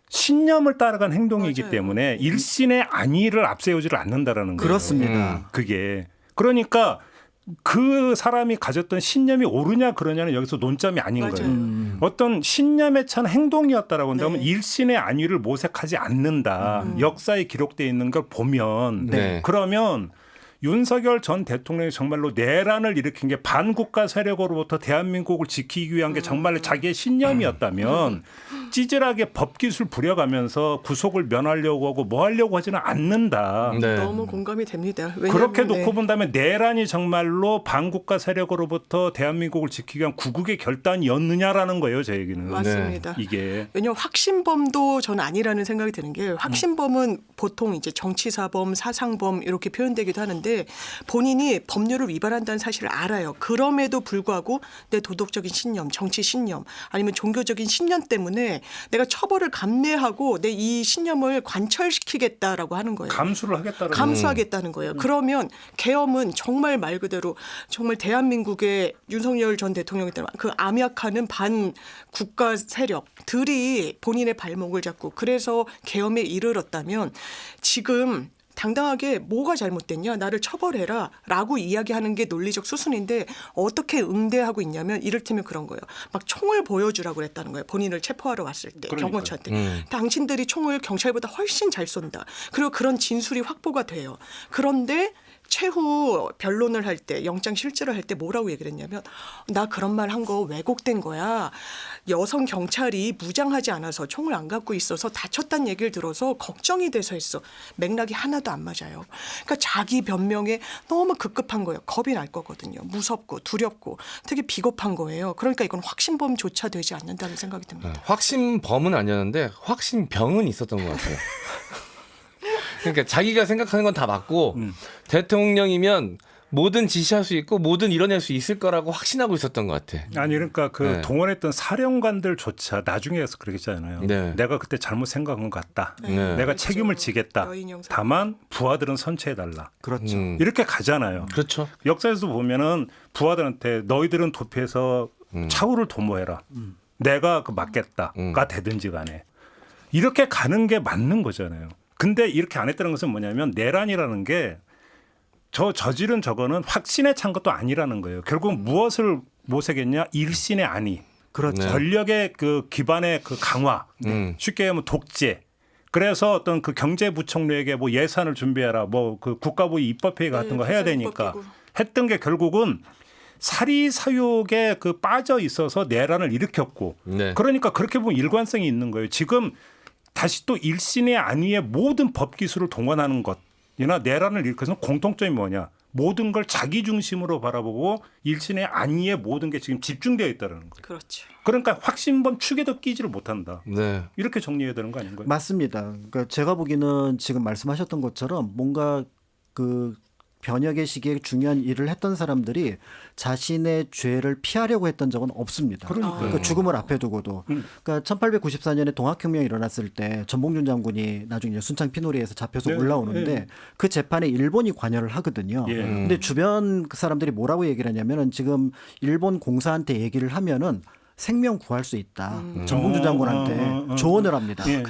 신념을 따라간 행동이기 때문에 일신의 안위를 앞세우지를 않는다라는 거예요. 그렇습니다. 그게 그러니까 그 사람이 가졌던 신념이 옳으냐 그러냐는 여기서 논점이 아닌 거예요. 어떤 신념에 찬 행동이었다라고 한다면 일신의 안위를 모색하지 않는다. 역사에 기록되어 있는 걸 보면 그러면 윤석열 전 대통령이 정말로 내란을 일으킨 게 반국가 세력으로부터 대한민국을 지키기 위한 게 정말로 자기의 신념이었다면 찌질하게 법기술 부려가면서 구속을 면하려고 하고 뭐 하려고 하지는 않는다. 너무 공감이 됩니다. 그렇게 놓고 본다면 내란이 정말로 반국가 세력으로부터 대한민국을 지키기 위한 구국의 결단이었느냐라는 거예요. 제 얘기는. 맞습니다. 이게. 왜냐하면 확신범도 저는 아니라는 생각이 드는 게 확신범은 보통 이제 정치사범, 사상범 이렇게 표현되기도 하는데 본인이 법률을 위반한다는 사실을 알아요. 그럼에도 불구하고 내 도덕적인 신념, 정치 신념 아니면 종교적인 신념 때문에 내가 처벌을 감내하고 내 이 신념을 관철시키겠다라고 하는 거예요. 감수하겠다는 거예요. 그러면 계엄은 정말 말 그대로 정말 대한민국의 윤석열 전 대통령이 때문에 그 암약하는 반국가 세력들이 본인의 발목을 잡고 그래서 계엄에 이르렀다면 지금 당당하게 뭐가 잘못됐냐 나를 처벌해라 라고 이야기하는 게 논리적 수순인데 어떻게 응대하고 있냐면 이를테면 그런 거예요. 막 총을 보여주라고 그랬다는 거예요. 본인을 체포하러 왔을 때 경호처한테. 당신들이 총을 경찰보다 훨씬 잘 쏜다. 그리고 그런 진술이 확보가 돼요. 그런데 최후 변론을 할 때 영장 실질을 할 때 뭐라고 얘기를 했냐면 나 그런 말 한 거 왜곡된 거야. 여성 경찰이 무장하지 않아서 총을 안 갖고 있어서 다쳤다는 얘기를 들어서 걱정이 돼서 했어. 맥락이 하나도 안 맞아요. 그러니까 자기 변명에 너무 급급한 거예요. 겁이 날 거거든요. 무섭고 두렵고 되게 비겁한 거예요. 그러니까 이건 확신범조차 되지 않는다는 생각이 듭니다. 확신범은 아니었는데 확신병은 있었던 것 같아요. 그러니까 자기가 생각하는 건 다 맞고 대통령이면 뭐든 지시할 수 있고 뭐든 이뤄낼 수 있을 거라고 확신하고 있었던 것 같아. 아니 그러니까 그 네. 동원했던 사령관들조차 나중에 가서 그러겠잖아요. 네. 내가 그때 잘못 생각한 것 같다. 네. 내가 그렇죠. 책임을 지겠다. 여인 형사. 다만 부하들은 선처해달라. 그렇죠. 이렇게 가잖아요. 그렇죠. 역사에서 보면은 부하들한테 너희들은 도피해서 차후를 도모해라. 내가 그 맡겠다가 되든지 간에 이렇게 가는 게 맞는 거잖아요. 근데 이렇게 안 했다는 것은 뭐냐면 내란이라는 게 저지른 저거는 확신에 찬 것도 아니라는 거예요. 결국 무엇을 모색했냐? 일신의 안위. 그렇죠. 네. 권력의 그 기반의 그 강화. 쉽게 하면 독재. 그래서 어떤 그 경제부총리에게 뭐 예산을 준비해라. 뭐 그 국가부의 입법회의 같은 거 해야 되니까 했던 게 결국은 사리사욕에 그 빠져 있어서 내란을 일으켰고 네. 그러니까 그렇게 보면 일관성이 있는 거예요. 지금 다시 또 일신의 안위의 모든 법 기술을 동원하는 것이나 내란을 일으켜서 공통점이 뭐냐? 모든 걸 자기 중심으로 바라보고 일신의 안위의 모든 게 지금 집중되어 있다는 거예요. 그렇죠. 그러니까 확신범 축에도 끼지를 못한다. 네. 이렇게 정리해야 되는 거 아닌가요? 맞습니다. 그러니까 제가 보기에는 지금 말씀하셨던 것처럼 뭔가 그 변혁의 시기에 중요한 일을 했던 사람들이 자신의 죄를 피하려고 했던 적은 없습니다. 그러니까요. 죽음을 앞에 두고도. 그러니까 1894년에 동학혁명이 일어났을 때 전봉준 장군이 나중에 순창 피놀이에서 잡혀서 네, 올라오는데 네. 그 재판에 일본이 관여를 하거든요. 예. 근데 주변 그 사람들이 뭐라고 얘기를 하냐면은 지금 일본 공사한테 얘기를 하면은 생명 구할 수 있다. 전봉준 장군한테 조언을 합니다. 예.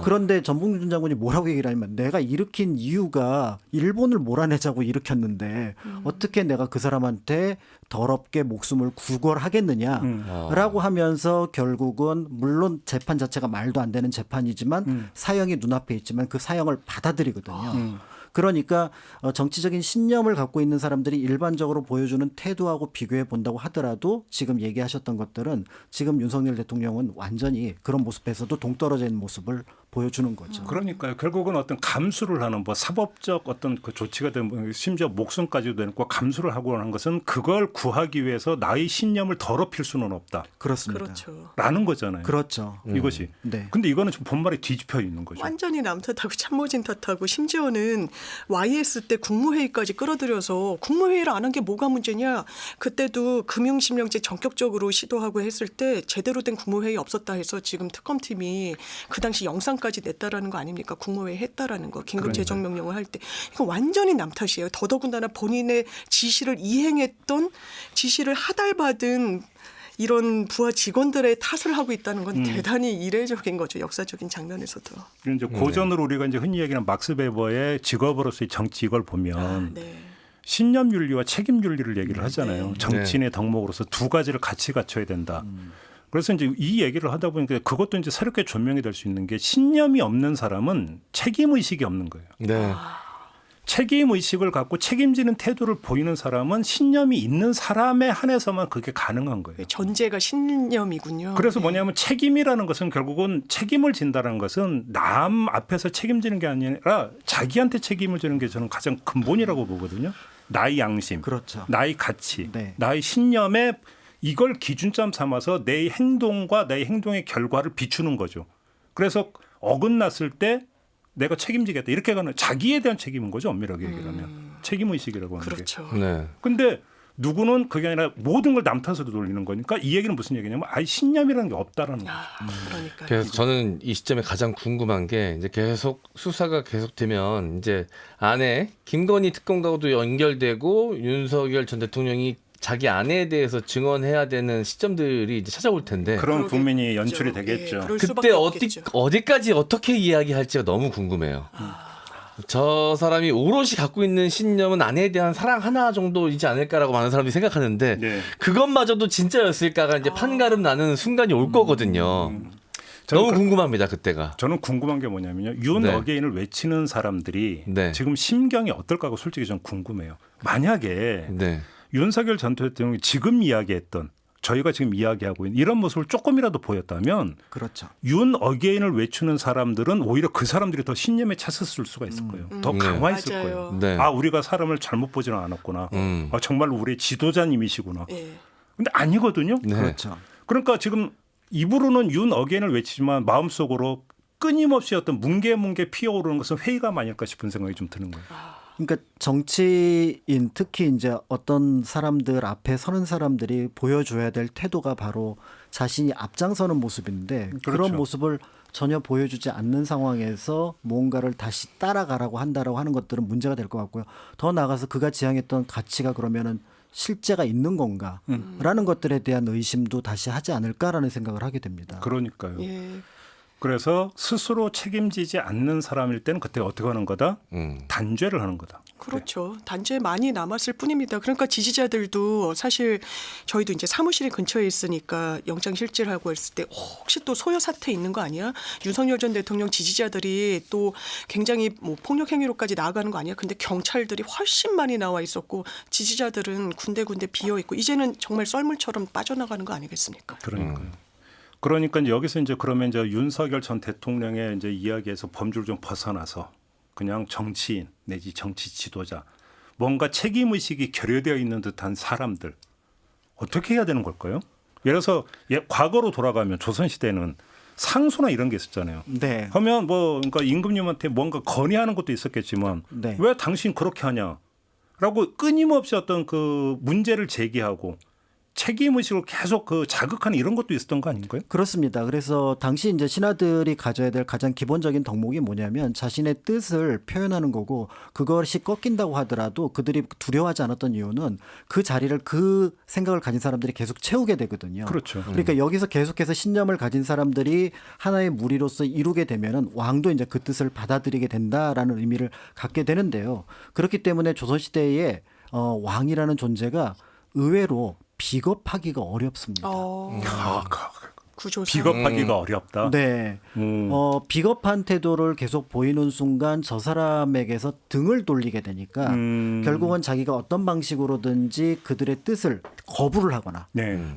그런데 전봉준 장군이 뭐라고 얘기를 하냐면 내가 일으킨 이유가 일본을 몰아내자고 일으켰는데 어떻게 내가 그 사람한테 더럽게 목숨을 구걸하겠느냐라고 하면서 결국은 물론 재판 자체가 말도 안 되는 재판이지만 사형이 눈앞에 있지만 그 사형을 받아들이거든요. 그러니까 정치적인 신념을 갖고 있는 사람들이 일반적으로 보여주는 태도하고 비교해 본다고 하더라도 지금 얘기하셨던 것들은 지금 윤석열 대통령은 완전히 그런 모습에서도 동떨어져 있는 모습을 보여주는 거죠. 그러니까요. 결국은 어떤 감수를 하는 뭐 사법적 어떤 그 조치가 되면 심지어 목숨까지도 되고 감수를 하고 하는 것은 그걸 구하기 위해서 나의 신념을 더럽힐 수는 없다. 그렇습니다. 그렇죠. 라는 거잖아요. 그렇죠. 이것이. 네. 근데 이거는 지금 본말이 뒤집혀 있는 거죠. 완전히 남 탓하고 참모진 탓하고 심지어는 YS 때 국무회의까지 끌어들여서 국무회의를 안 한 게 뭐가 문제냐. 그때도 금융실명제 전격적으로 시도하고 했을 때 제대로 된 국무회의 없었다 해서 지금 특검팀이 그 당시 영상까지 냈다라는 거 아닙니까? 국무회의 했다라는 거. 긴급재정명령을 할 때. 이거 완전히 남 탓이에요. 더더군다나 본인의 지시를 이행했던 지시를 하달받은 이런 부하 직원들의 탓을 하고 있다는 건 대단히 이례적인 거죠. 역사적인 장면에서도. 이제 고전으로 우리가 이제 흔히 얘기하는 막스 베버의 직업으로서의 정치 이걸 보면 네. 신념윤리와 책임윤리를 얘기를 하잖아요. 정치인의 덕목으로서 두 가지를 같이 갖춰야 된다. 그래서 이제 이 얘기를 하다 보니까 그것도 이제 새롭게 조명이 될 수 있는 게 신념이 없는 사람은 책임 의식이 없는 거예요. 네. 책임 의식을 갖고 책임지는 태도를 보이는 사람은 신념이 있는 사람에 한해서만 그게 가능한 거예요. 전제가 신념이군요. 그래서 뭐냐면 책임이라는 것은 결국은 책임을 진다는 것은 남 앞에서 책임지는 게 아니라 자기한테 책임을 지는 게 저는 가장 근본이라고 보거든요. 나의 양심, 그렇죠. 나의 가치, 네. 나의 신념에 이걸 기준점 삼아서 내 행동과 내 행동의 결과를 비추는 거죠. 그래서 어긋났을 때 내가 책임지겠다 이렇게 가는 자기에 대한 책임인 거죠. 엄밀하게 얘기하면 책임의식이라고 하는 그렇죠. 게. 네. 근데 누구는 그게 아니라 모든 걸 남 탓으로 돌리는 거니까 이 얘기는 무슨 얘기냐면 아예 신념이라는 게 없다라는 거죠. 그러니까. 그래서 저는 이 시점에 가장 궁금한 게 이제 계속 수사가 계속되면 이제 안에 김건희 특검과도 연결되고 윤석열 전 대통령이 자기 아내에 대해서 증언해야 되는 시점들이 이제 찾아올 텐데 그런 국민이 연출이 되겠죠. 그럴 그때 수밖에 없겠죠. 어디까지 어떻게 이야기할지가 너무 궁금해요. 저 사람이 오롯이 갖고 있는 신념은 아내에 대한 사랑 하나 정도이지 않을까라고 많은 사람들이 생각하는데 네. 그것마저도 진짜였을까가 이제 판가름 나는 순간이 올 거거든요. 너무 궁금합니다. 그때가. 저는 궁금한 게 뭐냐면요. 윤 네. 어게인을 외치는 사람들이 네. 지금 심경이 어떨까고 솔직히 좀 궁금해요. 만약에 네. 윤석열 전 대통령이 지금 이야기했던 저희가 지금 이야기하고 있는 이런 모습을 조금이라도 보였다면 그렇죠. 윤 어게인을 외치는 사람들은 오히려 그 사람들이 더 신념에 찼을 수가 있을 거예요. 더 네. 강화했을 맞아요. 거예요. 네. 아 우리가 사람을 잘못 보지는 않았구나. 아, 정말 우리의 지도자님이시구나. 예. 근데 아니거든요. 네. 그렇죠. 그러니까 지금 입으로는 윤 어게인을 외치지만 마음속으로 끊임없이 어떤 뭉게뭉게 피어오르는 것은 회의감 아닐까 싶은 생각이 좀 드는 거예요. 그러니까 정치인 특히 이제 어떤 사람들 앞에 서는 사람들이 보여줘야 될 태도가 바로 자신이 앞장서는 모습인데 그렇죠. 그런 모습을 전혀 보여주지 않는 상황에서 뭔가를 다시 따라가라고 한다라고 하는 것들은 문제가 될 것 같고요. 더 나아가서 그가 지향했던 가치가 그러면은 실제가 있는 건가라는 것들에 대한 의심도 다시 하지 않을까라는 생각을 하게 됩니다. 그러니까요. 예. 그래서 스스로 책임지지 않는 사람일 때는 그때 어떻게 하는 거다? 단죄를 하는 거다. 그렇죠. 단죄 많이 남았을 뿐입니다. 그러니까 지지자들도 사실 저희도 이제 사무실이 근처에 있으니까 영장 실질하고 했을 때 혹시 또 소요 사태 있는 거 아니야? 윤석열 전 대통령 지지자들이 또 굉장히 뭐 폭력 행위로까지 나아가는 거 아니야? 근데 경찰들이 훨씬 많이 나와 있었고 지지자들은 군데군데 비어 있고 이제는 정말 썰물처럼 빠져나가는 거 아니겠습니까? 그러니까요. 그러니까 이제 여기서 이제 그러면 이제 윤석열 전 대통령의 이제 이야기에서 범주를 좀 벗어나서 그냥 정치인 내지 정치 지도자 뭔가 책임 의식이 결여되어 있는 듯한 사람들 어떻게 해야 되는 걸까요? 예를 들어서 과거로 돌아가면 조선 시대는 상소나 이런 게 있었잖아요. 네. 하면 뭐 그러니까 임금님한테 뭔가 건의하는 것도 있었겠지만 네. 왜 당신 그렇게 하냐라고 끊임없이 어떤 그 문제를 제기하고 책임의식을 계속 그 자극하는 이런 것도 있었던 거 아닌가요? 그렇습니다. 그래서 당시 이제 신하들이 가져야 될 가장 기본적인 덕목이 뭐냐면 자신의 뜻을 표현하는 거고 그것이 꺾인다고 하더라도 그들이 두려워하지 않았던 이유는 그 자리를 그 생각을 가진 사람들이 계속 채우게 되거든요. 그렇죠. 그러니까 여기서 계속해서 신념을 가진 사람들이 하나의 무리로서 이루게 되면은 왕도 이제 그 뜻을 받아들이게 된다라는 의미를 갖게 되는데요. 그렇기 때문에 조선시대에 왕이라는 존재가 의외로 비겁하기가 어렵습니다. 구조상. 비겁하기가 어렵다. 네. 비겁한 태도를 계속 보이는 순간 저 사람에게서 등을 돌리게 되니까 결국은 자기가 어떤 방식으로든지 그들의 뜻을 거부를 하거나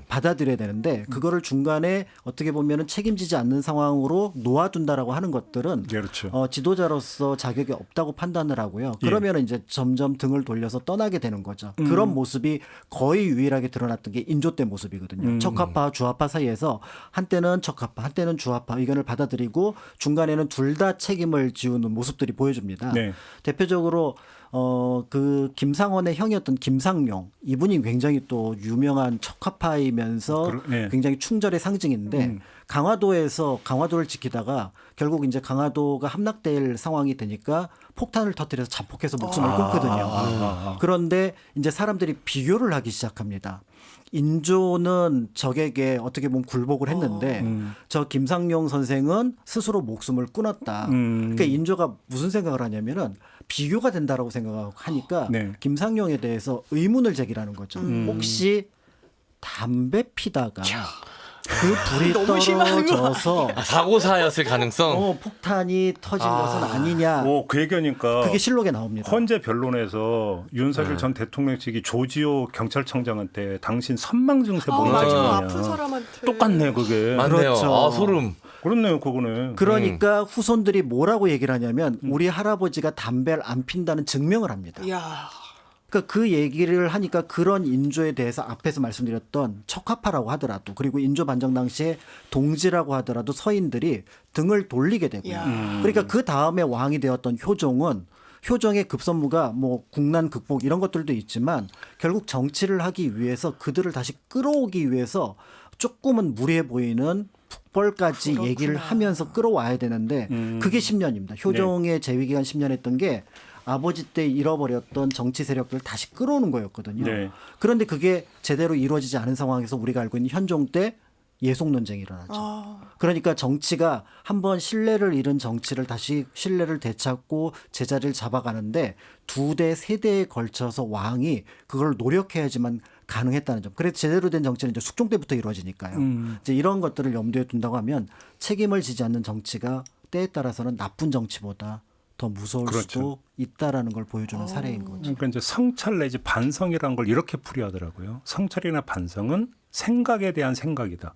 받아들여야 되는데 그거를 중간에 어떻게 보면은 책임지지 않는 상황으로 놓아둔다라고 하는 것들은 그렇죠. 지도자로서 자격이 없다고 판단을 하고요. 그러면은 이제 점점 등을 돌려서 떠나게 되는 거죠. 그런 모습이 거의 유일하게 드러났던 게 인조 때 모습이거든요. 척화파, 주화파 사이에서 한때는 척화파, 한때는 주화파 의견을 받아들이고 중간에는 둘 다 책임을 지우는 모습들이 보여줍니다. 네. 대표적으로 그 김상원의 형이었던 김상용 이분이 굉장히 또 유명한 척화파이면서 굉장히 충절의 상징인데 강화도에서 강화도를 지키다가 결국 이제 강화도가 함락될 상황이 되니까 폭탄을 터뜨려서 자폭해서 목숨을 끊거든요. 그런데 이제 사람들이 비교를 하기 시작합니다. 인조는 적에게 어떻게 보면 굴복을 했는데 저 김상용 선생은 스스로 목숨을 끊었다. 그러니까 인조가 무슨 생각을 하냐면은 비교가 된다라고 생각하니까 김상용에 대해서 의문을 제기하는 거죠. 혹시 담배 피다가 그 불이 떨어져서 사고사였을 가능성. 폭탄이 터진 것은 아니냐. 그 얘기하니까 그게 실록에 나옵니다. 헌재 변론에서 윤석열 전 대통령 측이 조지호 경찰청장한테 당신 선망 증세 모르잖아요. 아픈 사람한테 똑같네 그게. 맞네요. 그렇죠. 소름. 그렇네요, 그거는. 그러니까 후손들이 뭐라고 얘기를 하냐면 우리 할아버지가 담배를 안 핀다는 증명을 합니다. 이야. 그러니까 그 얘기를 하니까 그런 인조에 대해서 앞에서 말씀드렸던 척화파라고 하더라도 그리고 인조 반정 당시에 동지라고 하더라도 서인들이 등을 돌리게 되고요. 그러니까 그 다음에 왕이 되었던 효종의 급선무가 뭐 국난 극복 이런 것들도 있지만 결국 정치를 하기 위해서 그들을 다시 끌어오기 위해서 조금은 무리해 보이는 북벌까지 그렇구나. 얘기를 하면서 끌어와야 되는데 그게 10년입니다. 효종의 재위기간 10년 했던 게 아버지 때 잃어버렸던 정치 세력들을 다시 끌어오는 거였거든요. 그런데 그게 제대로 이루어지지 않은 상황에서 우리가 알고 있는 현종 때 예속 논쟁이 일어나죠. 그러니까 정치가 한번 신뢰를 잃은 정치를 다시 신뢰를 되찾고 제자리를 잡아가는데 2대, 3대에 걸쳐서 왕이 그걸 노력해야지만 가능했다는 점. 그래서 제대로 된 정치는 이제 숙종 때부터 이루어지니까요. 이제 이런 것들을 염두에 둔다고 하면 책임을 지지 않는 정치가 때에 따라서는 나쁜 정치보다 더 무서울 수도 있다라는 걸 보여주는 사례인 거죠. 그러니까 이제 성찰 내지 반성이라는 걸 이렇게 풀이하더라고요. 성찰이나 반성은 생각에 대한 생각이다.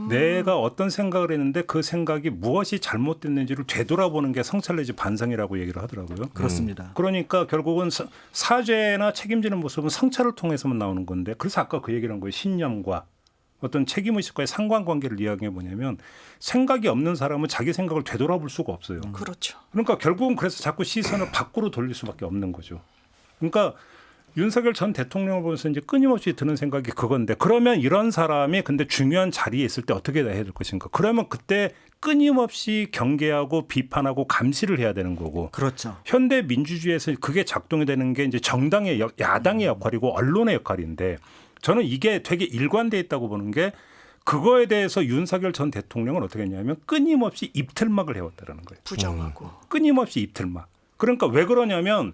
내가 어떤 생각을 했는데 그 생각이 무엇이 잘못됐는지를 되돌아보는 게 성찰 내지 반성이라고 얘기를 하더라고요. 그렇습니다. 그러니까 결국은 사죄나 책임지는 모습은 성찰을 통해서만 나오는 건데 그래서 아까 그 얘기를 한 거예요. 신념과 어떤 책임의식과의 상관관계를 이야기해 보냐면 생각이 없는 사람은 자기 생각을 되돌아볼 수가 없어요. 그렇죠. 그러니까 결국은 그래서 자꾸 시선을 밖으로 돌릴 수밖에 없는 거죠. 그러니까 윤석열 전 대통령을 보면서 이제 끊임없이 드는 생각이 그건데 그러면 이런 사람이 근데 중요한 자리에 있을 때 어떻게 해야 될 것인가? 그러면 그때 끊임없이 경계하고 비판하고 감시를 해야 되는 거고. 그렇죠. 현대 민주주의에서 그게 작동이 되는 게 이제 정당의 야당의 역할이고 언론의 역할인데 저는 이게 되게 일관돼 있다고 보는 게 그거에 대해서 윤석열 전 대통령은 어떻게 했냐면 끊임없이 입틀막을 해왔다라는 거예요. 부정하고. 끊임없이 입틀막. 그러니까 왜 그러냐면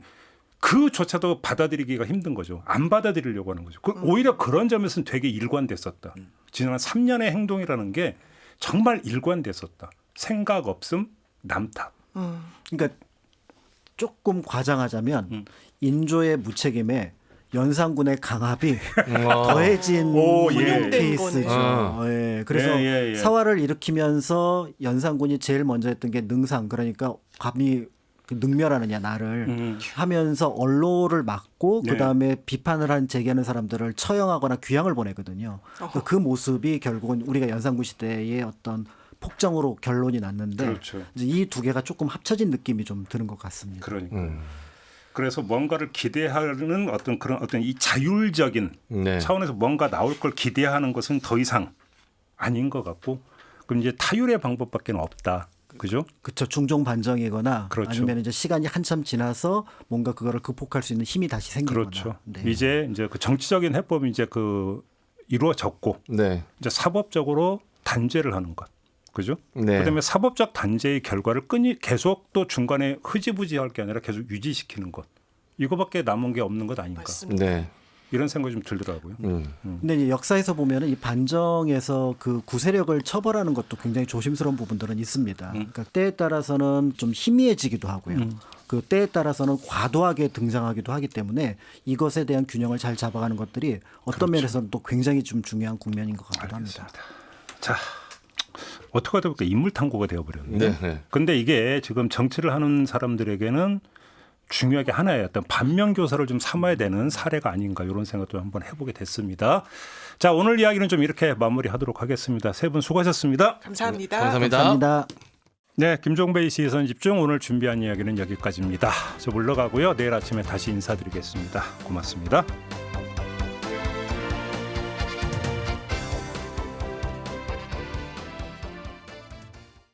그조차도 받아들이기가 힘든 거죠. 안 받아들이려고 하는 거죠. 오히려 그런 점에서는 되게 일관됐었다. 지난 3년의 행동이라는 게 정말 일관됐었다. 생각 없음, 남 탓. 그러니까 조금 과장하자면 인조의 무책임에 연산군의 강압이 더해진 케이스죠. 예. 그래서 사활을 일으키면서 연산군이 제일 먼저 했던 게 능상, 그러니까 감히 능멸하느냐 나를 하면서 언론을 막고 그다음에 비판을 한 제기하는 사람들을 처형하거나 귀양을 보내거든요. 그 모습이 결국은 우리가 연산군 시대의 어떤 폭정으로 결론이 났는데 그렇죠. 이 두 개가 조금 합쳐진 느낌이 좀 드는 것 같습니다. 그러니까. 그래서 뭔가를 기대하는 어떤 이 자율적인 차원에서 뭔가 나올 걸 기대하는 것은 더 이상 아닌 것 같고 그럼 이제 타율의 방법밖에 없다. 그죠? 그렇죠. 중종 반정이거나 그렇죠. 아니면 이제 시간이 한참 지나서 뭔가 그거를 극복할 수 있는 힘이 다시 생기거나. 그렇죠. 네. 이제 그 정치적인 해법이 이제 그 이루어졌고 이제 사법적으로 단죄를 하는 것. 그죠? 그다음에 사법적 단죄의 결과를 계속 또 중간에 흐지부지할 게 아니라 계속 유지시키는 것. 이거밖에 남은 게 없는 것 아닌가. 맞습니다. 이런 생각이 좀 들더라고요. 근데 이제 역사에서 보면은 이 반정에서 그 구세력을 처벌하는 것도 굉장히 조심스러운 부분들은 있습니다. 그러니까 때에 따라서는 좀 희미해지기도 하고요. 그 때에 따라서는 과도하게 등장하기도 하기 때문에 이것에 대한 균형을 잘 잡아가는 것들이 어떤 면에서는 또 굉장히 좀 중요한 국면인 것 같기도 합니다. 자, 어떻게 하다 보니까 인물 탐구가 되어버렸네. 근데 이게 지금 정치를 하는 사람들에게는 중요하게 하나의 어떤 반면 교사를 좀 삼아야 되는 사례가 아닌가 이런 생각도 한번 해보게 됐습니다. 자, 오늘 이야기는 좀 이렇게 마무리하도록 하겠습니다. 세 분 수고하셨습니다. 감사합니다. 감사합니다. 네, 김종배의 시선 집중 오늘 준비한 이야기는 여기까지입니다. 저 물러가고요. 내일 아침에 다시 인사드리겠습니다. 고맙습니다.